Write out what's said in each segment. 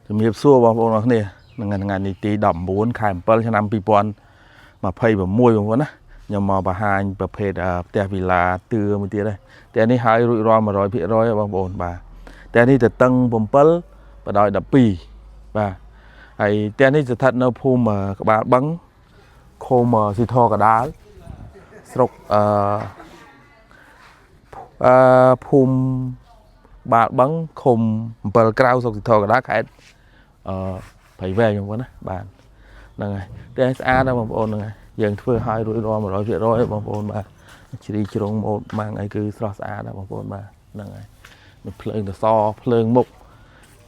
ជំរាបសួរបងប្អូនអរគ្នាថ្ងៃនេះទី19ខែ7ឆ្នាំ2026បងប្អូនណាខ្ញុំមកបង្ហាញប្រភេទផ្ទះវីឡាទឿមួយទៀតដែរផ្ទះនេះហើយរួចរាល់ 100% បងប្អូនបាទផ្ទះនេះទៅតឹង7បដោយ12បាទហើយផ្ទះនេះស្ថិតនៅភូមិក្បាលបឹងឃុំស៊ីធកដាលស្រុកភូមិបាល់បឹងឃុំ7ក្រៅស្រុកស៊ីធកដាលខេត្តព្រៃវែងបងប្អូនណាបាទហ្នឹងហើយតែស្អាតណាស់បងប្អូនហ្នឹងហើយយើងធ្វើឲ្យរួចរាល់ 100% បងប្អូនបាទជ្រីជ្រុងម៉ូតម៉ាំងអីគឺស្រស់ស្អាតណាស់បងប្អូនបាទហ្នឹងហើយនឹងភ្លើងតសភ្លើងមុខ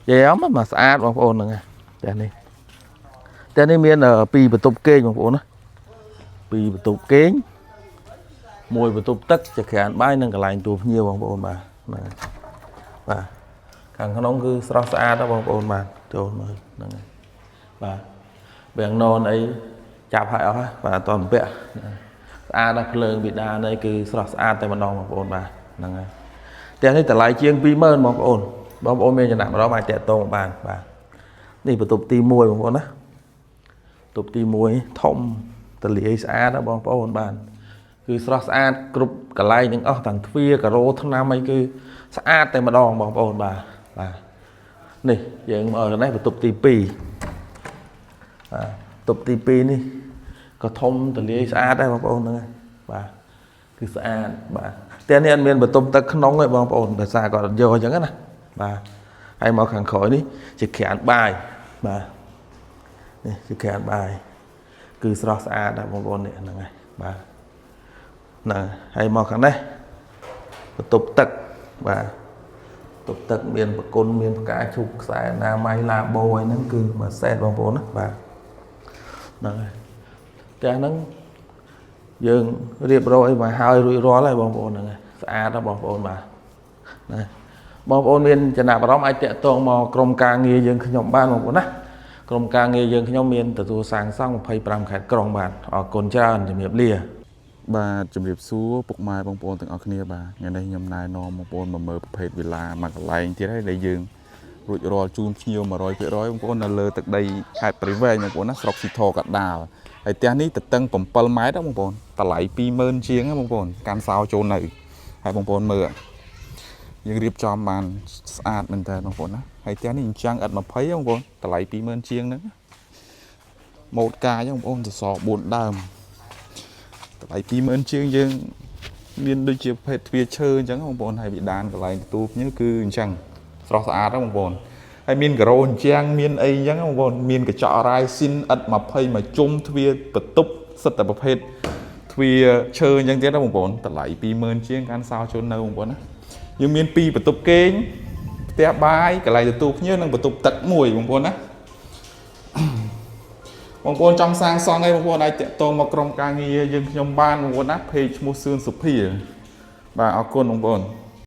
និយាយមកស្អាតបងប្អូនហ្នឹងហើយតែនេះមាន2បន្ទប់គេងបងប្អូនណា2បន្ទប់គេង1បន្ទប់ទឹកចក្រានបាយនិងកន្លែងទួលភ្ញៀវបងប្អូនបាទហ្នឹងហើយបាទខាងក្នុងគឺស្រស់ស្អាតណាស់បងប្អូនបាទចូលមើលហ្នឹងហើយបាទវាំងននអីចាប់ឲ្យអស់បាទអត់តពាក់ស្អាតណាស់ភ្លើងបិតានេះគឺស្រស់ស្អាតតែម្ដងបងប្អូនបាទហ្នឹងហើយផ្ទះនេះតម្លៃជាង 20000 បងប្អូនមានចំណាក់ម្ដងអាចតាក់ទងបានបាទនេះបន្ទប់ទី1បងប្អូនណាបន្ទប់ទី1ធំទលាយស្អាតណាបងប្អូនបាទគឺស្រស់ស្អាតគ្រប់កន្លែងទាំងអស់ទាំងទ្វារការ៉ូថ្នាំអីគឺស្អាតតែម្ដងបងប្អូនបាទនេះយើងមើលនេះបន្ទប់ទី2បន្ទប់ទី2នេះក៏ធំទលាយស្អាតដែរបងប្អូនហ្នឹងហើយបាទគឺស្អាតបាទតែនេះអត់មានបន្ទប់ទឹកក្នុងទេបងប្អូនដោយសារគាត់អត់យកអញ្ចឹងណាបាទហើយមកខាងក្រោយនេះជាក្រានបាយបាទនេះជាក្រានបាយគឺស្រស់ស្អាតដែរបងប្អូននេះហ្នឹងហើយបាទហ្នឹងហើយមកខាងនេះបន្ទប់ទឹកបាទបន្ទប់ទឹកមានប្រគុណមានផ្កាឈូកខ្សែអនាម័យឡាបូអីហ្នឹងគឺមួយសែតបងប្អូនណាបាទហ្នឹងហើយផ្ទះហ្នឹងយើងរៀបរយអីមកហើយរួចរាល់ហើយបងប្អូនហ្នឹងហើយស្អាតណាស់បងប្អូនបាទណាបងប្អូនមានចំណាប់អារម្មណ៍អាចតាក់ទងមកក្រុមការងារយើងខ្ញុំបានបងប្អូនណាក្រុមការងារយើងខ្ញុំមានទទួលសាងសង់25ខេត្តក្រុងបាទអរគុណច្រើនជំរាបលាបាទជំរាបសួរពុកម៉ែបងប្អូនទាំងអស់គ្នាបាទថ្ងៃនេះខ្ញុំណែនាំបងប្អូនមកមើលប្រភេទវីឡាមួយកន្លែងទៀតហើយដែលយើងរួចរាល់ជូនភ្ញៀវ 100% បងប្អូននៅលើទឹកដីខេត្តព្រៃវែងបងប្អូនណាស្រុកស៊ីធកដាលហើយផ្ទះនេះទៅតឹង7ម៉ែត្របងប្អូនតម្លៃ 20000 ជាងបងប្អូនកាន់សោចូលនៅហើយបងប្អូនមើលយើងរៀបចំបានស្អាតមែនតើបងប្អូនណាហើយផ្ទះនេះអញ្ចឹងឥត20បងប្អូនតម្លៃ 20000 ជាងហ្នឹងម៉ូតកាយបងប្អូនសសរ4ដើមតម្លៃ 20000 ជាងយើងមានដូចជាប្រភេទទ្វារឈើអញ្ចឹងបងប្អូនហើយវិដានកន្លែងទទួលភ្ញៀវគឺអញ្ចឹងស្រស់ស្អាតបងប្អូនហើយមានការ៉ូអញ្ចឹងមានអីអញ្ចឹងបងប្អូនមានកញ្ចក់រ៉ាយស៊ីនឥត20មួយជុំទ្វារបន្ទប់សិតតែប្រភេទទ្វារឈើអញ្ចឹងទៀតបងប្អូនតម្លៃ 20000 ជាងកាន់សោជូននៅបងប្អូនណាយើងមាន2បន្ទប់គេងផ្ទះបាយកន្លែងទទួលភ្ញៀវនិងបន្ទប់ទឹកមួយបងប្អូនណាបងប្អូនចង់សាងសង់អីបងប្អូនអាចតាក់ទងមកក្រុមការងារយើងខ្ញុំបានបងប្អូនណាเพจឈ្មោះសឿនសុភាបាទអរគុណបងប្អូន